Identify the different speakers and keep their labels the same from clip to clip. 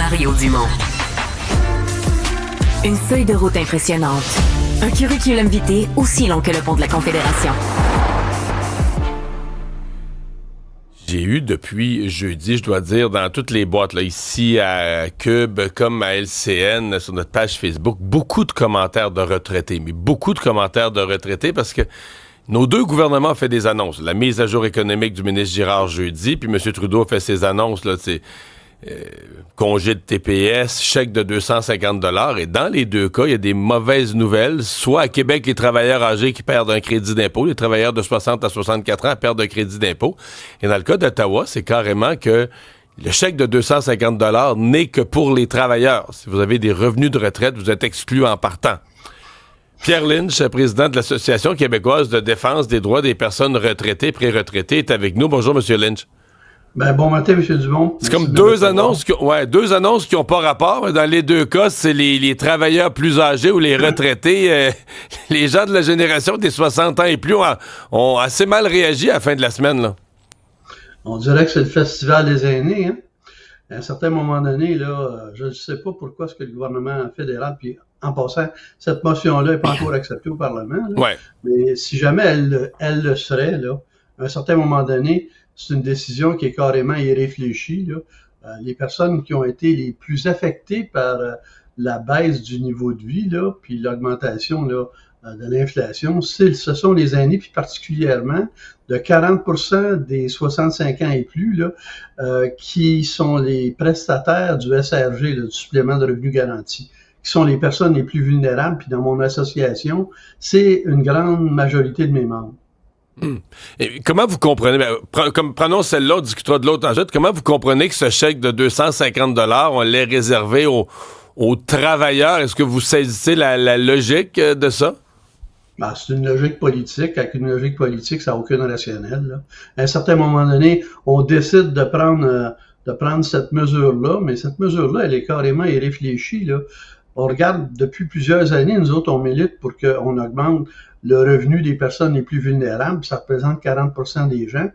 Speaker 1: Mario Dumont. Une feuille de route impressionnante. Un curriculum vitae aussi long que le pont de la Confédération.
Speaker 2: J'ai eu depuis jeudi, je dois dire, dans toutes les boîtes, là, ici à Cube, comme à LCN, sur notre page Facebook, beaucoup de commentaires de retraités. Mais beaucoup de commentaires de retraités parce que nos deux gouvernements ont fait des annonces. La mise à jour économique du ministre Girard jeudi, puis M. Trudeau a fait ses annonces, là, congé de TPS, chèque de 250 $. Et dans les deux cas, il y a des mauvaises nouvelles. Soit à Québec, les travailleurs âgés qui perdent un crédit d'impôt, les travailleurs de 60 à 64 ans perdent un crédit d'impôt. Et dans le cas d'Ottawa, c'est carrément que le chèque de 250 $ n'est que pour les travailleurs. Si vous avez des revenus de retraite, vous êtes exclu en partant. Pierre Lynch, président de l'Association québécoise de défense des droits des personnes retraitées, pré-retraitées, est avec nous. Bonjour, M. Lynch.
Speaker 3: Bon matin, M. Dumont.
Speaker 2: C'est comme deux annonces qui ont pas rapport. Dans les deux cas, c'est les travailleurs plus âgés ou les retraités. Les gens de la génération des 60 ans et plus ont assez mal réagi à la fin de la semaine, là.
Speaker 3: On dirait que c'est le festival des aînés, hein? À un certain moment donné, là, je ne sais pas pourquoi est-ce que le gouvernement fédéral, puis en passant, cette motion-là n'est pas encore acceptée au Parlement, là,
Speaker 2: ouais.
Speaker 3: Mais si jamais elle le serait, là, à un certain moment donné, c'est une décision qui est carrément irréfléchie, là. Les personnes qui ont été les plus affectées par la baisse du niveau de vie, là, puis l'augmentation là, de l'inflation, ce sont les aînés, puis particulièrement de 40% des 65 ans et plus, là, qui sont les prestataires du SRG, là, du supplément de revenu garanti, qui sont les personnes les plus vulnérables. Puis dans mon association, c'est une grande majorité de mes membres.
Speaker 2: Et comment vous comprenez, prenons celle-là, on discutera de l'autre ensuite, comment vous comprenez que ce chèque de 250 $, on l'ait réservé aux travailleurs? Est-ce que vous saisissez la logique de ça?
Speaker 3: C'est une logique politique. Avec une logique politique, ça n'a aucune rationnelle, là. À un certain moment donné, on décide de prendre cette mesure-là, mais cette mesure-là, elle est carrément irréfléchie, là. On regarde depuis plusieurs années, nous autres, on milite pour qu'on augmente le revenu des personnes les plus vulnérables, ça représente 40% des gens.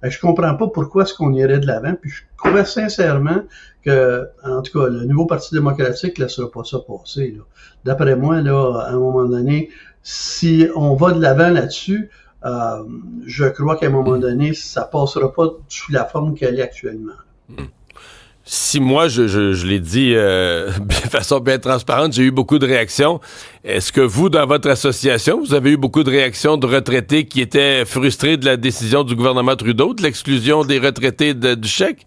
Speaker 3: Je comprends pas pourquoi est-ce qu'on irait de l'avant, puis je crois sincèrement que, en tout cas, le nouveau Parti démocratique ne laissera pas ça passer, là. D'après moi, là, à un moment donné, si on va de l'avant là-dessus, je crois qu'à un moment donné, ça passera pas sous la forme qu'elle est actuellement.
Speaker 2: Si moi, je l'ai dit de façon bien transparente, j'ai eu beaucoup de réactions. Est-ce que vous, dans votre association, vous avez eu beaucoup de réactions de retraités qui étaient frustrés de la décision du gouvernement Trudeau, de l'exclusion des retraités du chèque?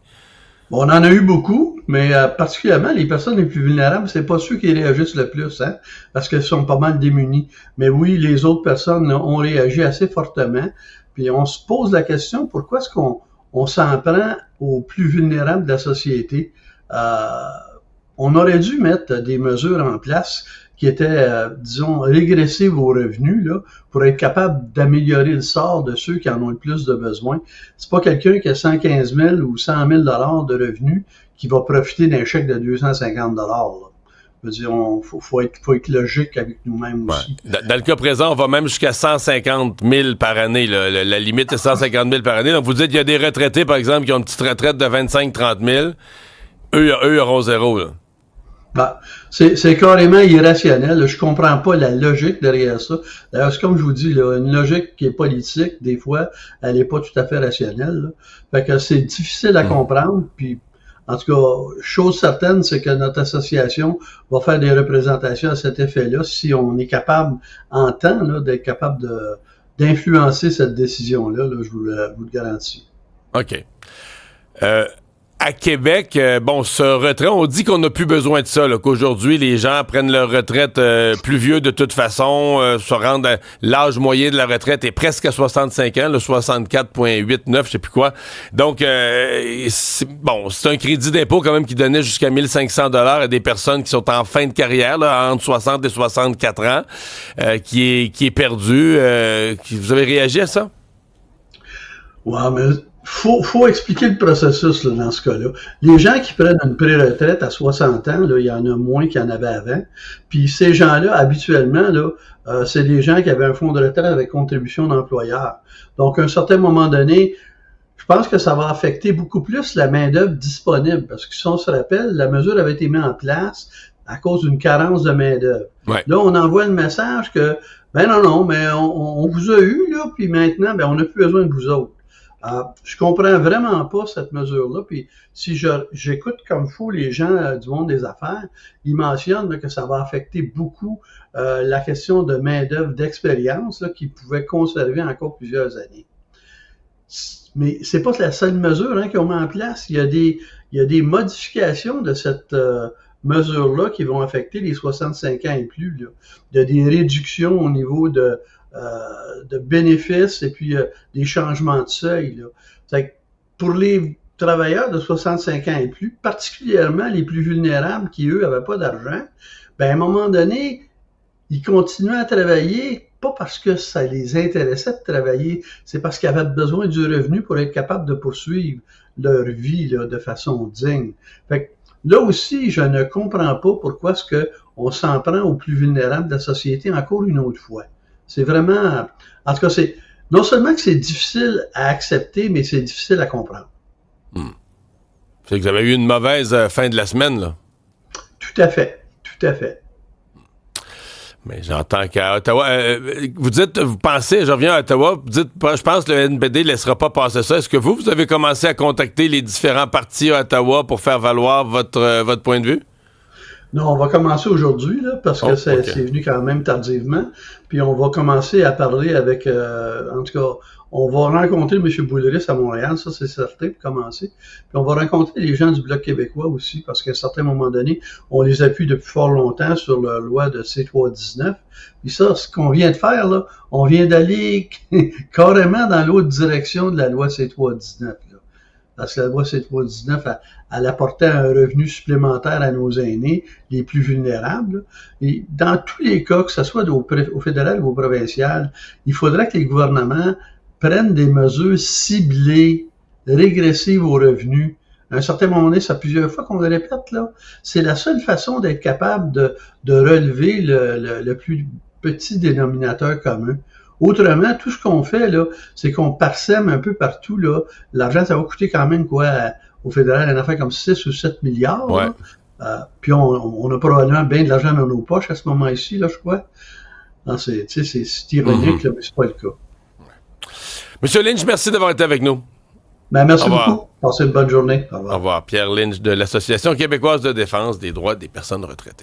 Speaker 3: On en a eu beaucoup, mais particulièrement les personnes les plus vulnérables, c'est pas ceux qui réagissent le plus, hein, parce qu'elles sont pas mal démunies. Mais oui, les autres personnes là, ont réagi assez fortement. Puis on se pose la question, pourquoi est-ce qu'on s'en prend aux plus vulnérables de la société? On aurait dû mettre des mesures en place qui étaient, disons, régressives aux revenus, là, pour être capable d'améliorer le sort de ceux qui en ont le plus de besoin. C'est pas quelqu'un qui a 115 000 ou 100 000 $ de revenus qui va profiter d'un chèque de 250 $. Là. Je veux dire, faut être logique avec nous-mêmes aussi.
Speaker 2: Dans le cas présent, on va même jusqu'à 150 000 par année. Là. La limite est 150 000 par année. Donc, vous dites qu'il y a des retraités, par exemple, qui ont une petite retraite de 25-30 000. Eux auront zéro, là.
Speaker 3: C'est carrément irrationnel. Je comprends pas la logique derrière ça. D'ailleurs, c'est comme je vous dis, là, une logique qui est politique, des fois, elle est pas tout à fait rationnelle, là. Fait que c'est difficile à comprendre. Puis, en tout cas, chose certaine, c'est que notre association va faire des représentations à cet effet-là si on est capable, en temps, là, d'être capable d'influencer cette décision-là. Là, je vous le garantis.
Speaker 2: OK. À Québec, ce retrait, on dit qu'on n'a plus besoin de ça, là, qu'aujourd'hui, les gens prennent leur retraite plus vieux de toute façon, se rendent à l'âge moyen de la retraite est presque à 65 ans, le 64,89, je sais plus quoi. Donc, c'est un crédit d'impôt quand même qui donnait jusqu'à 1 500 $ à des personnes qui sont en fin de carrière, là, entre 60 et 64 ans, qui est perdu. Vous avez réagi à ça?
Speaker 3: Ouais, mais faut expliquer le processus là, dans ce cas-là. Les gens qui prennent une pré-retraite à 60 ans, là, il y en a moins qu'il y en avait avant. Puis ces gens-là, habituellement, là, c'est des gens qui avaient un fonds de retraite avec contribution d'employeur. Donc, à un certain moment donné, je pense que ça va affecter beaucoup plus la main-d'œuvre disponible. Parce que si on se rappelle, la mesure avait été mise en place à cause d'une carence de main-d'œuvre.
Speaker 2: Ouais.
Speaker 3: Là, on envoie le message que, ben non, mais on vous a eu, là, puis maintenant, ben on n'a plus besoin de vous autres. Je comprends vraiment pas cette mesure-là. Puis si j'écoute comme fou les gens du monde des affaires, ils mentionnent là, que ça va affecter beaucoup la question de main-d'œuvre d'expérience là, qu'ils pouvaient conserver encore plusieurs années. Mais c'est pas la seule mesure qu'ils ont mis en place. Il y a des modifications de cette mesure-là qui vont affecter les 65 ans et plus. Là. Il y a des réductions au niveau de bénéfices et puis des changements de seuil. Là. C'est que pour les travailleurs de 65 ans et plus, particulièrement les plus vulnérables qui, eux, n'avaient pas d'argent, ben à un moment donné, ils continuaient à travailler, pas parce que ça les intéressait de travailler, c'est parce qu'ils avaient besoin du revenu pour être capables de poursuivre leur vie là, de façon digne. Fait que, là aussi, je ne comprends pas pourquoi est-ce qu'on s'en prend aux plus vulnérables de la société encore une autre fois. C'est vraiment... En tout cas, c'est non seulement que c'est difficile à accepter, mais c'est difficile à comprendre.
Speaker 2: C'est que vous avez eu une mauvaise fin de la semaine, là.
Speaker 3: Tout à fait. Tout à fait.
Speaker 2: Mais j'entends qu'à Ottawa... vous pensez, je reviens à Ottawa, vous dites, je pense que le NPD ne laissera pas passer ça. Est-ce que vous avez commencé à contacter les différents partis à Ottawa pour faire valoir votre point de vue?
Speaker 3: Non, on va commencer aujourd'hui, là, parce que c'est venu quand même tardivement. Puis on va commencer à parler avec, en tout cas, on va rencontrer M. Boulris à Montréal, ça c'est certain, pour commencer. Puis on va rencontrer les gens du Bloc québécois aussi, parce qu'à un certain moment donné, on les appuie depuis fort longtemps sur la loi de C319. Puis ça, ce qu'on vient de faire, là, on vient d'aller carrément dans l'autre direction de la loi C319. Là. Parce que la loi C319, elle apportait un revenu supplémentaire à nos aînés, les plus vulnérables. Et dans tous les cas, que ce soit au fédéral ou au provincial, il faudrait que les gouvernements prennent des mesures ciblées, régressives aux revenus. À un certain moment donné, ça fait plusieurs fois qu'on le répète, là. C'est la seule façon d'être capable de relever le plus petit dénominateur commun. Autrement, tout ce qu'on fait, là, c'est qu'on parsème un peu partout, là. L'argent, ça va coûter quand même, au fédéral, une affaire comme 6 ou 7 milliards.
Speaker 2: Ouais.
Speaker 3: Puis on a probablement bien de l'argent dans nos poches à ce moment-ci, là, je crois. C'est ironique, là, mais c'est pas le cas.
Speaker 2: Monsieur Lynch, merci d'avoir été avec nous.
Speaker 3: Ben, merci beaucoup. Passez une bonne journée.
Speaker 2: Au revoir. Pierre Lynch de l'Association québécoise de défense des droits des personnes retraitées.